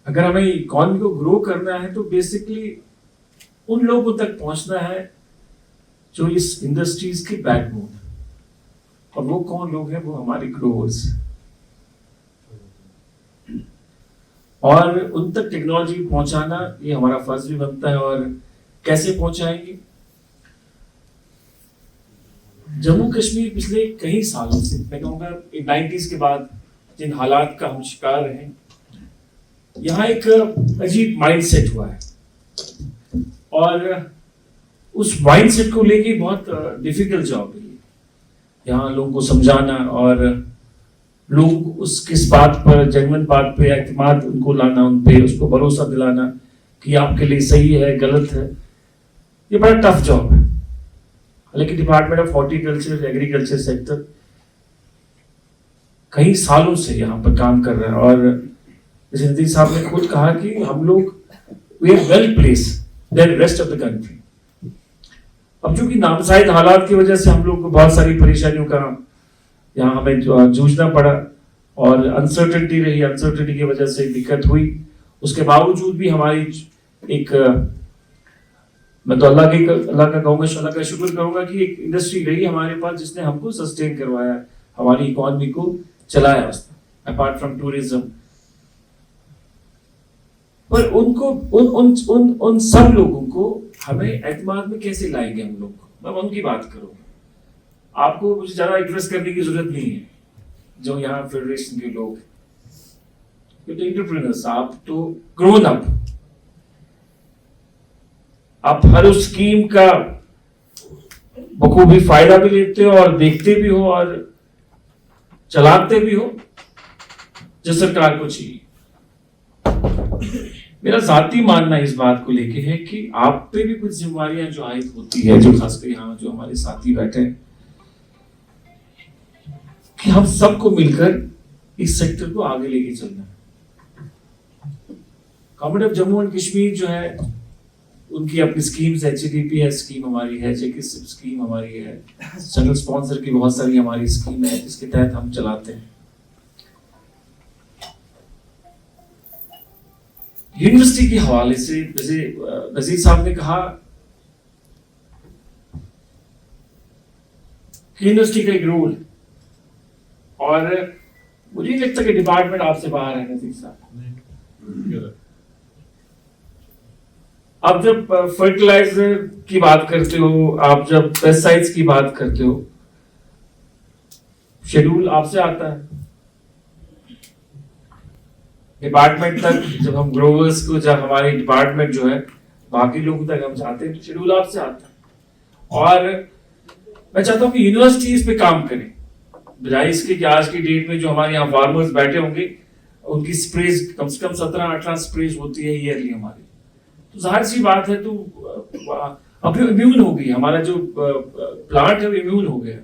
अगर हमें इकोनॉमी को ग्रो करना है तो बेसिकली उन लोगों तक पहुंचना है जो इस इंडस्ट्रीज की बैकबोन है। और वो कौन लोग हैं? वो हमारे ग्रोवर्स। और उन तक टेक्नोलॉजी पहुंचाना ये हमारा फर्ज भी बनता है। और कैसे पहुंचाएंगे? जम्मू कश्मीर पिछले कई सालों से, मैं कहूँगा 90s के बाद जिन हालात का हम शिकार रहे, यहाँ एक अजीब माइंडसेट हुआ है। और उस माइंडसेट को लेके बहुत डिफिकल्ट जॉब है यहाँ लोगों को समझाना, और लोग उस किस बात पर, जेन्युइन बात पे एतमाद उनको लाना, उन पे उसको भरोसा दिलाना कि आपके लिए सही है गलत है। ये बड़ा टफ जॉब है। हालांकि department of horticulture agriculture sector कई सालों से यहाँ पर काम कर रहा है। और जैसे नजीर साहब ने खुद कहा कि हम लोग we are well placed than rest of the country. अब चूंकि नापसंद हालात की वजह से हम लोग को बहुत सारी परेशानियों का यहाँ हमें जूझना पड़ा, और अनसर्टेनिटी रही, अनसर्टेनिटी की वजह से दिक्कत हुई। उसके बावजूद भी हमारी एक, मैं तो अल्लाह का कहूँगा, अल्लाह का शुक्र करूँगा कि एक इंडस्ट्री रही हमारे पास जिसने हमको सस्टेन करवाया, हमारी इकोनॉमी को चलाया उसने, अपार्ट फ्रॉम टूरिज्म। पर उनको उन सब लोगों को हमें एतमाद में कैसे लाएंगे हम लोग? मैं उनकी बात करूंगा। आपको कुछ ज्यादा एड्रेस करने की जरूरत नहीं है जो यहाँ फेडरेशन के लोग, ये तो एंटरप्रेन्योर्स, आप तो ग्रोन अप, आप हर उस स्कीम का बखूबी फायदा भी लेते हो और देखते भी हो और चलाते भी हो जो सरकार को चाहिए। मेरा जाती मानना इस बात को लेके है कि आप पे भी कुछ जिम्मेवारियां जो आयद होती है, जो खासकर यहाँ जो हमारे साथी बैठे हैं, कि हम सबको मिलकर इस सेक्टर को आगे लेके चलना है। Government of Jammu and Kashmir जो है उनकी अपनी स्कीम्स, HDP है स्कीम हमारी है, चेकिस स्कीम हमारी है, सेंट्रल स्पॉन्सर की बहुत सारी हमारी स्कीम है जिसके तहत हम चलाते हैं। यूनिवर्सिटी के हवाले से जैसे नजीर साहब ने कहा कि यूनिवर्सिटी का एक रोल, और मुझे नहीं लगता कि डिपार्टमेंट आपसे बाहर है नजीर साहब। आप जब फर्टिलाइजर की बात करते हो, आप जब पेस्टिसाइड्स की बात करते हो, शेड्यूल आपसे आता है डिपार्टमेंट तक। जब हम ग्रोवर्स को, जब हमारी डिपार्टमेंट जो है बाकी लोगों तक हम जाते हैं, शेड्यूल आपसे आता है। और मैं चाहता हूं कि यूनिवर्सिटी इस पे काम करें, बजाय इसके कि आज की डेट में जो हमारे यहाँ फार्मर्स बैठे होंगे उनकी स्प्रेज कम से कम 17-18 स्प्रेज होती है ईयरली हमारी। तो जाहिर सी बात है, तो अब इम्यून हो गई, हमारा जो प्लांट है वो इम्यून हो गया।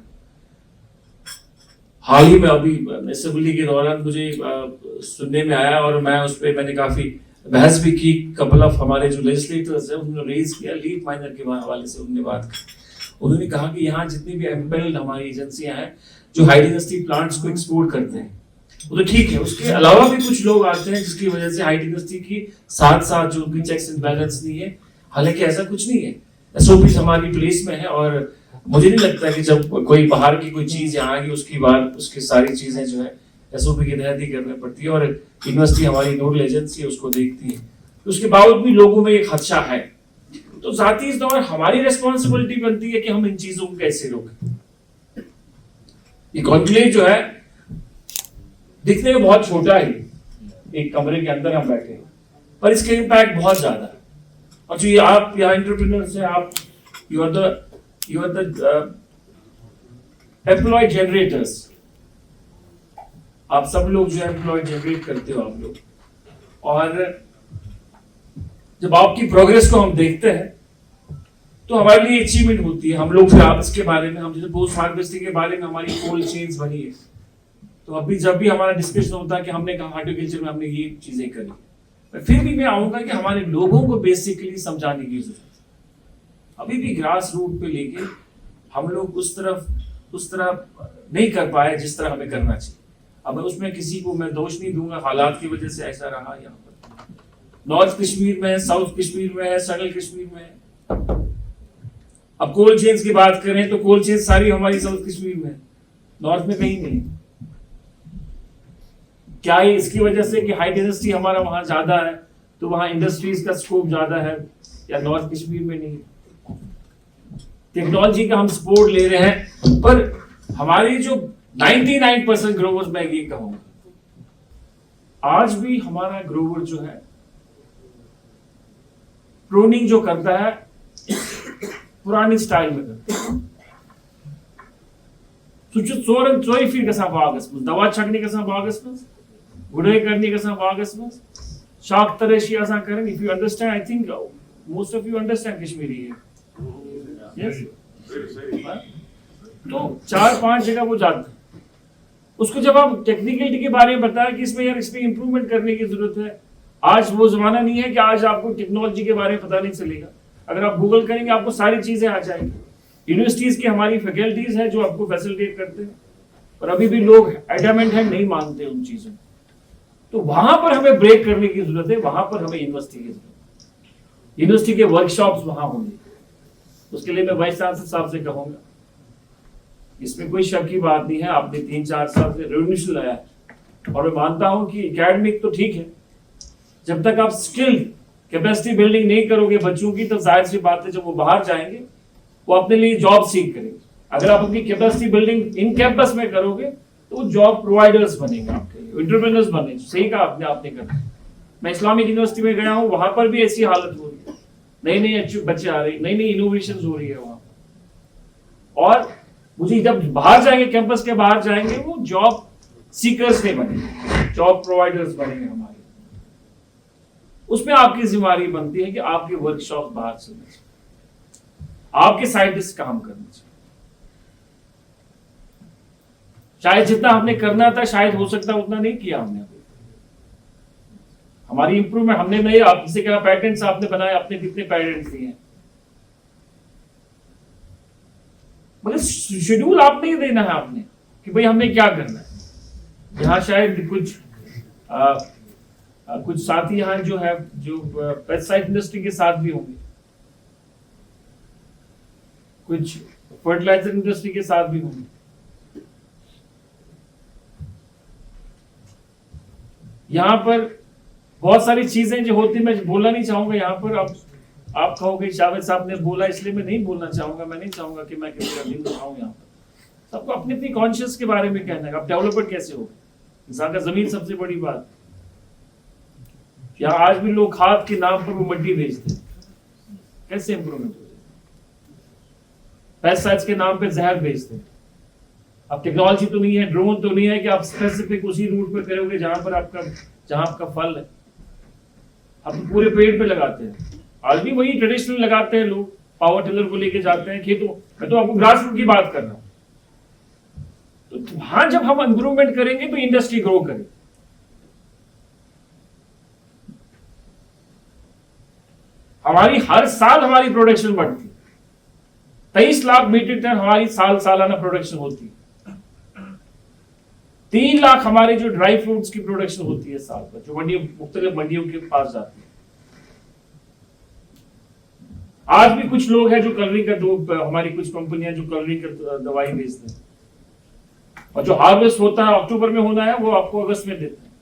हाल ही में अभी असेंबली के दौरान मुझे सुनने में आया, और मैं उस पर मैंने काफी बहस भी की। कपल ऑफ हमारे जो लेजिस्लेटर्स हैं उन्होंने रेज किया, लीफ माइनर के हवाले से उन्होंने बात की। उन्होंने कहा कि यहाँ जितनी भी एम्पेल्ड हमारी एजेंसियां हैं जो हाई डेंसिटी प्लांट्स को एक्सपोर्ट करते हैं, वो तो ठीक है, उसके अलावा भी कुछ लोग आते हैं जिसकी वजह से हाई डेंसिटी की साथ साथ जो उनकी चेक्स एंड बैलेंस नहीं है। हालांकि ऐसा कुछ नहीं है, SOPs हमारी प्लेस में है। और मुझे नहीं लगता कि जब कोई बाहर की कोई चीज यहाँ आएगी उसकी बात, उसकी सारी चीजें जो है SOP के तहत ही करनी पड़ती है। और यूनिवर्सिटी हमारी नोडल एजेंसी है, उसको देखती है। तो उसके बावजूद भी लोगों में एक खदशा है। तो साथ ही इस दौरान हमारी रिस्पॉन्सिबिलिटी बनती है कि हम इन चीजों को कैसे रोकें। ये कॉन्क्लेव जो है दिखने में बहुत छोटा है, एक कमरे के अंदर हम बैठे हैं, पर इसका इम्पैक्ट बहुत ज्यादा है। और जो ये आप यहाँ एंटरप्रेन्योर्स हैं, आप you are the employ generators. आप सब लोग जो है एम्प्लॉय जनरेट करते हो आप लोग। और जब आपकी प्रोग्रेस को हम देखते हैं तो हमारे लिए अचीवमेंट होती है। हम लोग फिर आप इसके बारे में, हम जैसे पोस्ट हार्वेस्टिंग के बारे में हमारी कोल्ड चेन्स बनी है, तो अभी जब भी हमारा डिस्कशन होता है कि हमने कहा हार्टिकल्चर में हमने ये चीजें करी, फिर भी मैं आऊंगा कि हमारे लोगों को बेसिकली समझाने की जरूरत है। अभी भी ग्रास रूट पे लेके हम लोग उस तरह नहीं कर पाए जिस तरह हमें करना चाहिए। अब उसमें किसी को मैं दोष नहीं दूंगा, हालात की वजह से ऐसा रहा यहाँ पर। नॉर्थ कश्मीर में है, साउथ कश्मीर में है, सेंट्रल कश्मीर में है। अब कोल्ड चेन्स की बात करें तो कोल्ड चेन्स सारी हमारी साउथ कश्मीर में है, नॉर्थ में कहीं नहीं। क्या ये इसकी वजह से कि हाई डेंसिटी हमारा वहां ज्यादा है तो वहां इंडस्ट्रीज का स्कोप ज्यादा है, या नॉर्थ कश्मीर में नहीं? टेक्नोलॉजी का हम सपोर्ट ले रहे हैं, पर हमारी जो 99% ग्रोवर्स, मैं ये कहूंगा आज भी हमारा ग्रोवर जो है प्रूनिंग जो करता है पुरानी स्टाइल में करता है। चोरी फिर गसान बागस में, दवा छकने गसान बागस में, गुड़ाई करने गसान बागस में, शाख तरेशी आसान करें। If you understand, I think most of you understand Kashmiri है। Yes? तो 4-5 जगह वो जाते हैं। उसको जब आप टेक्निकलिटी के बारे में बताया कि इसमें यार इसमें इंप्रूवमेंट करने की जरूरत है, आज वो जमाना नहीं है कि आज आपको टेक्नोलॉजी के बारे में पता नहीं चलेगा। अगर आप गूगल करेंगे आपको सारी चीजें आ जाएंगी। यूनिवर्सिटीज की हमारी फैकल्टीज है जो आपको फैसिलिटेट करते हैं, और अभी भी लोग एडमेंट है, नहीं मानते उन चीजों। तो वहां पर हमें ब्रेक करने की जरूरत है, वहां पर हमें यूनिवर्सिटी की जरूरत है। यूनिवर्सिटी के वर्कशॉप्स वहां होंगे, उसके लिए मैं वाइस चांसलर साहब से कहूंगा, इसमें कोई शक की बात नहीं है। आपने 3-4 साल से रेवोल्यूशन लाया है, और मैं मानता हूं कि एकेडमिक तो ठीक है, जब तक आप स्किल कैपेसिटी बिल्डिंग नहीं करोगे बच्चों की, तो जाहिर सी बात है जब वो बाहर जाएंगे वो अपने लिए जॉब सीख करेंगे। अगर आप अपनी कैपेसिटी बिल्डिंग इन कैंपस में करोगे तो वो जॉब प्रोवाइडर्स बनेंगे, आपके लिए एंटरप्रेन्योर्स बनेंगे। सही कहा आपने करना। मैं इस्लामिक यूनिवर्सिटी में गया हूं, वहां पर भी ऐसी हालत हो रही है, नई नई अच्छे बच्चे आ रहे, नई नई इनोवेशन हो रही है वहां। और मुझे जब बाहर जाएंगे, कैंपस के बाहर जाएंगे, वो जॉब सीकर्स नहीं बनेंगे, जॉब प्रोवाइडर्स बनेंगे हमारे। उसमें आपकी जिम्मेदारी बनती है कि आपके वर्कशॉप बाहर चलने चाहिए, आपके साइंटिस्ट काम करने चाहिए। शायद जितना हमने करना था, शायद हो सकता उतना नहीं किया हमने। हमारी इंप्रूवमेंट हमने नहीं, आपसे क्या पैटेंट्स आपने बनाए, आपने कितने पैटेंट्स दिए हैं, मतलब शेड्यूल आप नहीं देना है आपने कि भाई हमने क्या करना है। यहाँ शायद कुछ साथी यहाँ जो है जो पेस्टिसाइड इंडस्ट्री के साथ भी होंगे, कुछ फर्टिलाइजर इंडस्ट्री के साथ भी होंगे। यहाँ पर बहुत सारी चीजें जो होती, मैं बोलना नहीं चाहूंगा यहाँ पर। आप कहोगे जावेद साहब ने बोला इसलिए मैं नहीं बोलना चाहूंगा। मैं नहीं चाहूंगा कि मैं किसी का दिल दुखाऊं। यहाँ पर सबको अपनी अपनी कॉन्शियस के बारे में कहना है। आप डेवलपर कैसे हो, इंसान का जमीन सबसे बड़ी बात। यहाँ आज भी लोग खाद के नाम पर वो मट्टी बेचते हैं, कैसे इंप्रूवमेंट हो जाए? पेस्टिसाइड्स के नाम पे जहर बेचते हैं। अब टेक्नोलॉजी तो नहीं है, ड्रोन तो नहीं है कि आप स्पेसिफिक उसी रूट पे करोगे जहां आपका फल है। आप तो पूरे पेड़ पे लगाते हैं। आज भी वही ट्रेडिशनल लगाते हैं लोग, पावर टिलर को लेके जाते हैं खेतों। मैं तो आपको ग्रास रूट की बात कर रहा हूं। तो वहां जब हम इंप्रूवमेंट करेंगे तो इंडस्ट्री ग्रो करेगी। हमारी हर साल हमारी प्रोडक्शन बढ़ती है। 23 लाख मीट्रिक टन हमारी सालाना प्रोडक्शन होती है। 3 लाख हमारे जो ड्राई फ्रूट्स की प्रोडक्शन होती है साल पर, जो मुख्तलिफ मंडियों के पास जाती है। आज भी कुछ लोग हैं जो कलरी का हमारी कुछ कंपनियां जो कलरी का दवाई बेचते हैं, और जो हार्वेस्ट होता है अक्टूबर में होना है वो आपको अगस्त में देते हैं।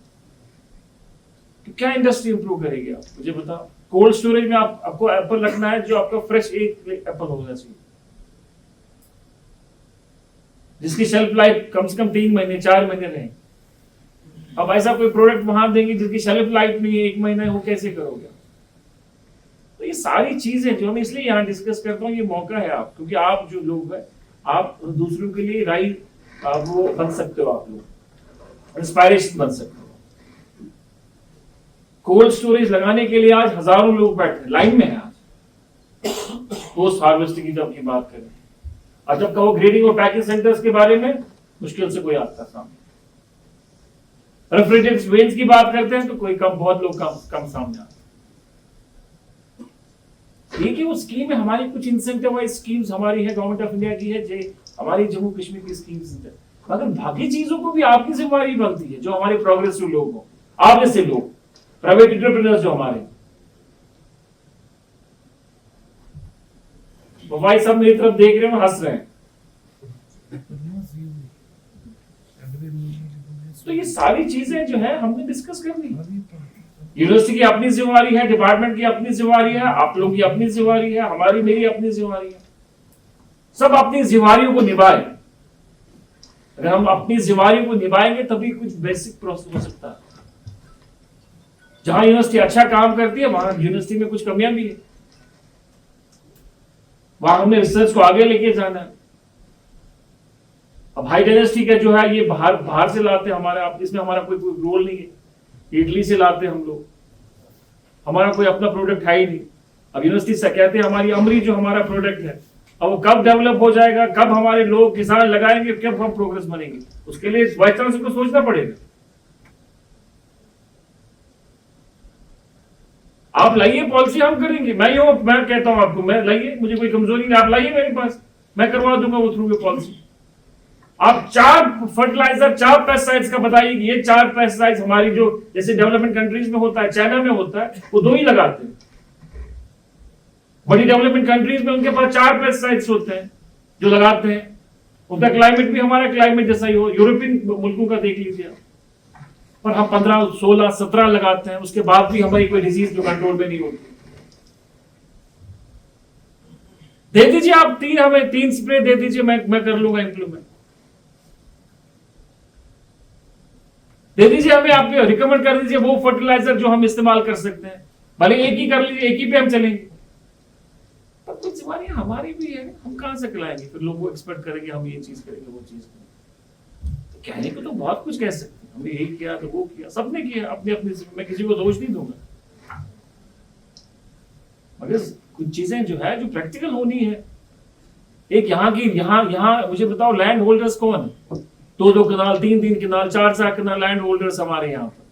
तो क्या इंडस्ट्री इंप्रूव करेगी? आप मुझे बताओ। कोल्ड स्टोरेज में आपको एप्पल रखना है जो आपका फ्रेश एक एप्पल होना चाहिए, जिसकी शेल्फ लाइफ कम से कम 3 महीने 4 महीने रहे। अब ऐसा कोई प्रोडक्ट वहां देंगे जिसकी शेल्फ लाइफ नहीं है 1 महीना, वो कैसे करोगे? तो ये सारी चीजें जो हम इसलिए यहाँ डिस्कस करता हूँ, ये मौका है आप, क्योंकि आप जो लोग हैं आप दूसरों के लिए राय वो बन सकते हो, आप लोग इंस्पायरेशन बन सकते हो। कोल्ड स्टोरेज लगाने के लिए आज हजारों लोग बैठे लाइन में हैं आज, पोस्ट हार्वेस्टिंग की जब की बात करें। और जब कहो ग्रेडिंग और पैकिंग सेंटर्स के बारे में, मुश्किल से कोई आता सामने। रेफ्रिजरेटर वेंस की बात करते हैं तो कोई बहुत लोग कम सामने आते। देखिए वो स्कीम है हमारी, कुछ इंसेंटिवाइज स्कीम्स हमारी है, गवर्नमेंट ऑफ इंडिया की है, हमारी जम्मू कश्मीर की स्कीम्स है। मगर बाकी चीजों को भी आपकी जिम्मेदारी बनती है, जो हमारे प्रोग्रेसिव लोग हो, आप जैसे लोग, प्राइवेट एंटरप्रेन्योर्स जो हमारे वो भाई सब मेरी तरफ देख रहे हैं, हंस रहे हैं। तो ये सारी चीजें जो है हमने डिस्कस करनी। यूनिवर्सिटी की अपनी जिम्मेवारी है, डिपार्टमेंट की अपनी जिम्मेवारी है, आप लोगों की अपनी जिम्मेवारी है, हमारी मेरी अपनी जिम्मेवारी है। सब अपनी जिम्मेवारियों को निभाए। अगर हम अपनी जिम्मेवारियों को निभाएंगे तभी कुछ बेसिक प्रोसेस हो सकता है। जहां यूनिवर्सिटी अच्छा काम करती है वहां यूनिवर्सिटी में कुछ कमियां भी है, वहां हमने रिसर्च को आगे लेके जाना है। अब हाई डायनेस्टी का जो है ये बाहर से लाते हैं, हमारे इसमें हमारा कोई रोल नहीं है। इटली से लाते हैं हम लोग, हमारा कोई अपना प्रोडक्ट है ही नहीं। अब यूनिवर्सिटी से कहते हैं हमारी अमरी जो हमारा प्रोडक्ट है, अब वो कब डेवलप हो जाएगा, कब हमारे लोग किसान लगाएंगे, कब हम प्रोग्रेस बनेंगे, उसके लिए वाइस चांसलर को सोचना पड़ेगा। आप लाइए पॉलिसी, हम करेंगे। मैं कहता हूं आपको, मैं लाइए, मुझे कोई कमजोरी नहीं, आप लाइए मेरे पास, मैं करवा दूंगा वो थ्रू पॉलिसी। आप 4 फर्टिलाइजर 4 पेस्टिसाइड्स का बताइए कि ये 4 पेस्टिसाइड्स हमारी जो जैसे डेवलपमेंट कंट्रीज में होता है, चाइना में होता है, वो 2 ही लगाते हैं। बड़ी डेवलपमेंट कंट्रीज में उनके पास 4 पेस्टिसाइड्स होते हैं जो लगाते हैं। उनका क्लाइमेट भी हमारा क्लाइमेट जैसा ही हो, यूरोपियन मुल्कों का देख लीजिए आप, पर हम 15, 16, 17 लगाते हैं, उसके बाद भी हमारी कोई डिजीज जो कंट्रोल में नहीं होती। दे दीजिए आप 3, हमें 3 स्प्रे दे दीजिए, मैं कर लूंगा इंप्लीमेंट। दे दीजिए हमें, आप रिकमेंड कर दीजिए वो फर्टिलाइजर जो हम इस्तेमाल कर सकते हैं, भले एक ही कर लीजिए, एक ही पे हम चलेंगे। तब कुछ जिम्मेदारियां हमारी भी है, हम कहां से खिलाएंगे, फिर लोग वो एक्सपेक्ट करेंगे हम ये चीज करेंगे वो चीज करेंगे। तो कहने को तो बहुत कुछ कह सकते हैं, हमने ये किया तो वो किया, सबने किया अपने अपने, मैं किसी को दोष नहीं दूंगा, मगर कुछ चीजें जो है जो प्रैक्टिकल होनी है। एक यहाँ मुझे बताओ लैंड होल्डर्स कौन है? 2-2 कनाल, 3-3 कनाल, 4-4 कनाल लैंड होल्डर्स हमारे यहाँ पर।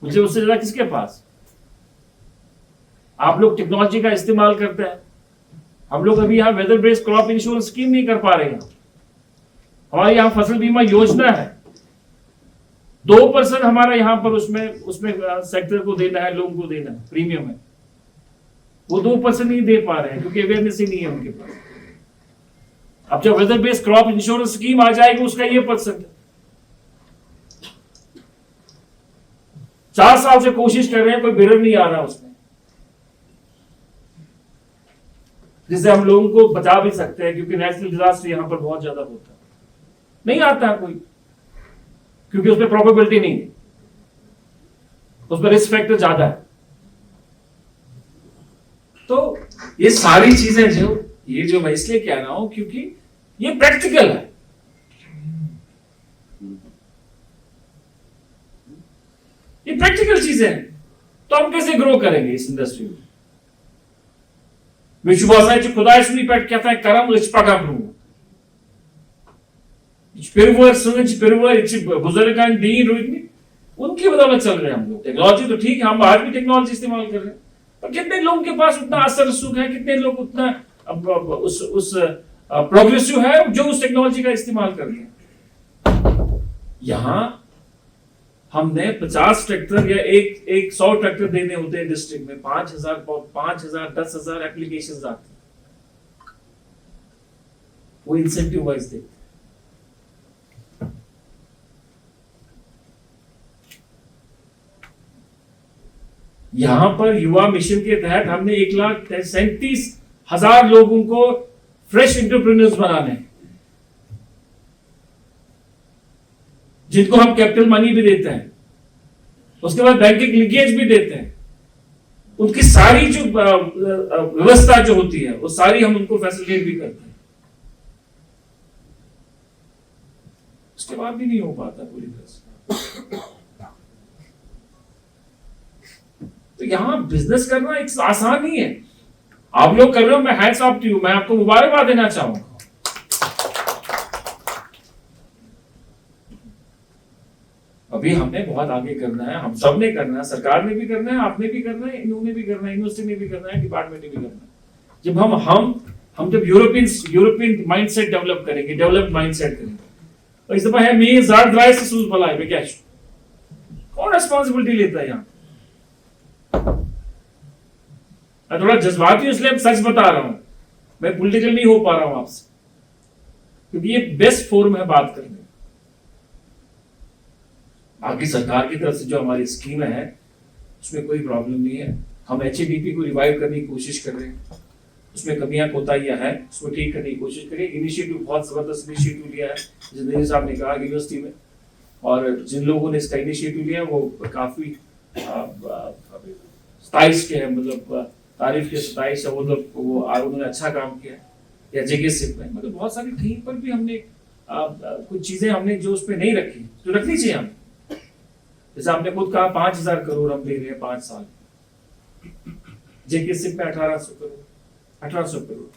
मुझे उससे ज्यादा किसके पास? आप लोग टेक्नोलॉजी का इस्तेमाल करते हैं, हम लोग अभी यहाँ weather based crop insurance scheme नहीं कर पा रहे हैं। हमारे यहाँ फसल बीमा योजना है, 2% हमारा यहाँ पर उसमें सेक्टर को देना है, लोगों को देना है, प्रीमियम है, वो 2% नहीं दे पा रहे हैं क्योंकि अवेयरनेस ही नहीं है उनके पास। अब जब weather based crop insurance scheme आ जाएगी उसका ये % है। 4 साल से कोशिश कर रहे हैं, कोई बिडर नहीं आ रहा उसमें, जिससे हम लोगों को बचा भी सकते हैं, क्योंकि नेचुरल डिजास्टर यहां पर बहुत ज्यादा होता है। नहीं आता है कोई, क्योंकि उसमें प्रोबेबिलिटी नहीं है, उसमें रिस्क फैक्टर ज्यादा है। तो ये सारी चीजें जो मैं इसलिए कह रहा हूं क्योंकि ये प्रैक्टिकल है। ये प्रैक्टिकल चीजें हैं, तो हम कैसे ग्रो करेंगे इस इंडस्ट्री में? विश्वासाची खुदायसुनीपेट कहता है करम इच पगम इच पिरवर सच पिरवर इच बुजुर्गान दीन रुइनी, उनकी बदौलत चल रहे हैं हम लोग। टेक्नोलॉजी तो ठीक है, हम आज भी टेक्नोलॉजी इस्तेमाल कर रहे हैं, पर कितने लोगों के पास उतना असर सुख है, कितने लोग उतना उस प्रोग्रेसिव है जो उस टेक्नोलॉजी का इस्तेमाल करते हैं। यहां हमने 50 ट्रैक्टर या एक 100 ट्रैक्टर देने होते हैं डिस्ट्रिक्ट में, 5,000 10,000 एप्लीकेशंस आते हैं, वो इंसेंटिव वाइज देते हैं। यहां पर युवा मिशन के तहत हमने 1,37,000 लोगों को फ्रेश एंटरप्रेन्योर्स बनाने हैं, जिनको हम कैपिटल मनी भी देते हैं, उसके बाद बैंकिंग लिंकेज भी देते हैं। उनकी सारी जो व्यवस्था जो होती है वो सारी हम उनको फैसिलिटेट भी करते हैं। उसके बाद भी नहीं हो पाता पूरी तरह से। तो यहां बिजनेस करना एक आसान नहीं है। आप लोग कर रहे हो, मैं हैट्स ऑफ टू यू, मैं आपको मुबारकबाद देना चाहूंगा। अभी हमने बहुत आगे करना है, हम सब ने करना है, सरकार ने भी करना है, आपने भी करना है, इन्होंने भी करना है, यूनिवर्सिटी ने भी करना है, डिपार्टमेंट ने भी करना है। जब हम जब यूरोपियन माइंडसेट डेवलप करेंगे, डेवलप्ड माइंडसेट करेंगे, तो इस दफा है मी ज़ार ड्राइस सूज भलाई में क्या कौन रिस्पांसिबिलिटी लेता है यहाँ? मैं थोड़ा जज्बाती हूं इसलिए सच बता रहा हूं, मैं पॉलिटिकल नहीं हो पा रहा हूं आपसे, क्योंकि ये बेस्ट फोरम है बात करने। बाकी सरकार की तरफ से जो हमारी स्कीमें हैं उसमें कोई प्रॉब्लम नहीं है। हम HADP को रिवाइव करने की कोशिश कर रहे हैं, उसमें कमियां कोताहियां हैं, उसको ठीक करने की कोशिश करें। इनिशिएटिव बहुत जबरदस्त इनिशिएटिव लिया है जिंदगी साहब ने कहा यूनिवर्सिटी में, और जिन लोगों ने इसका इनिशिएटिव लिया वो काफी 27 के हैं, मतलब तारीफ के 27 है वो लोग, वो उन्होंने अच्छा काम किया। या JKSIP में मतलब बहुत सारी कहीं पर भी हमने कुछ चीजें हमने जो उस पर नहीं रखी जो रखनी चाहिए हमें। जैसे आपने खुद कहा 5,000 करोड़ हम दे रहे हैं 5 साल, JKSIP में 1800 करोड़ 1800 करोड़।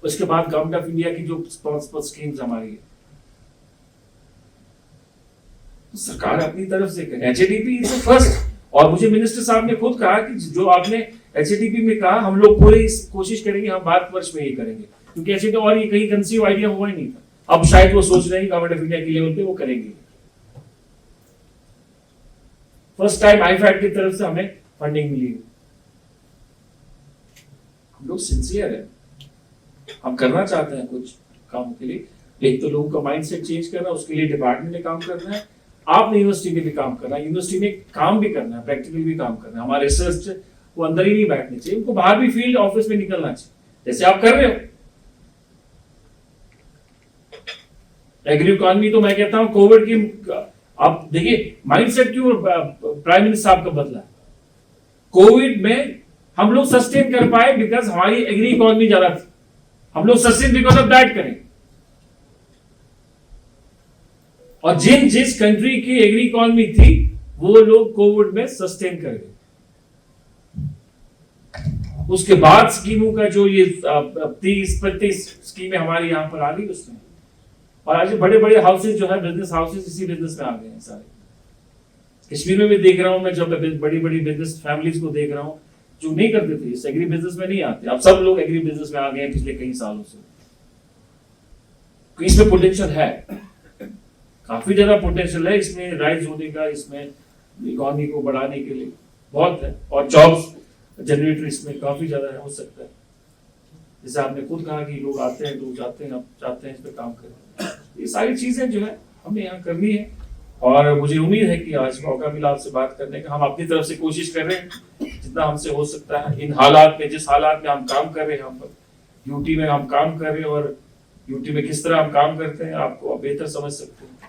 उसके बाद गवर्नमेंट ऑफ इंडिया की जो स्कीम्स हमारी है, तो सरकार अपनी तरफ से करे। HADP इज फर्स्ट, और मुझे मिनिस्टर साहब ने खुद कहा कि जो आपने HADP में कहा हम लोग पूरी कोशिश करेंगे, हम भारत वर्ष में ये करेंगे, क्योंकि HADP और ये कहीं कंसीव आइडिया हुआ ही नहीं था। अब शायद वो सोच रहे हैं गवर्नमेंट ऑफ इंडिया के लेवल पे वो करेंगे। फर्स्ट टाइम IFAD की तरफ से हमें फंडिंग मिली है। हम लोग सिंसियर है, हम करना चाहते हैं कुछ काम के लिए। एक तो लोगों का माइंडसेट चेंज करना, उसके लिए डिपार्टमेंट ने काम करना है, आपने यूनिवर्सिटी में भी काम करना है, यूनिवर्सिटी में काम भी करना है, प्रैक्टिकल भी काम करना है। हमारे रिसर्च वो अंदर ही नहीं बैठने चाहिए, उनको बाहर भी फील्ड ऑफिस में निकलना चाहिए, जैसे आप कर रहे हो। एग्री इकोनॉमी तो मैं कहता हूं कोविड की, आप देखिए माइंडसेट क्यों प्राइम मिनिस्टर साहब का बदला। कोविड में हम लोग सस्टेन कर पाए बिकॉज हमारी एग्री इकोनॉमी ज्यादा थी, हम लोग सस्टेन बिकॉज ऑफ दैट करें। और जिस कंट्री की एग्री इकोनॉमी थी वो लोग कोविड में सस्टेन कर गए। उसके बाद स्कीमों का जो ये 30-35 स्कीमें हमारे यहां पर आ गई उसमें, और आज बड़े बड़े हाउसेज जो है बिजनेस हाउसेज इसी बिजनेस में आ गए हैं सारे। कश्मीर में भी देख रहा हूं मैं, जब बड़ी बड़ी बिजनेस फैमिलीज को देख रहा हूं जो नहीं करते थे, इस एग्री बिजनेस में नहीं आते, अब सब लोग एग्री बिजनेस में आ गए हैं पिछले कई सालों से। तो इसमें पोटेंशियल है, काफी ज्यादा पोटेंशियल है इसमें राइज होने का, इसमें इकोनॉमी को बढ़ाने के लिए बहुत है, और जॉब्स जनरेटर इसमें काफी ज्यादा हो सकता है। जैसे आपने खुद कहा कि लोग आते हैं, लोग जाते हैं, अब चाहते हैं इस पर काम करें। ये सारी चीजें जो है हमें यहाँ करनी है, और मुझे उम्मीद है कि आज मौका मिला आपसे बात करने का। हम अपनी तरफ से कोशिश कर रहे हैं जितना हमसे हो सकता है इन हालात में, जिस हालात में हम काम कर रहे हैं, हम यूटी में हम काम कर रहे हैं, और यूटी में किस तरह हम काम करते हैं आपको बेहतर समझ सकते हैं।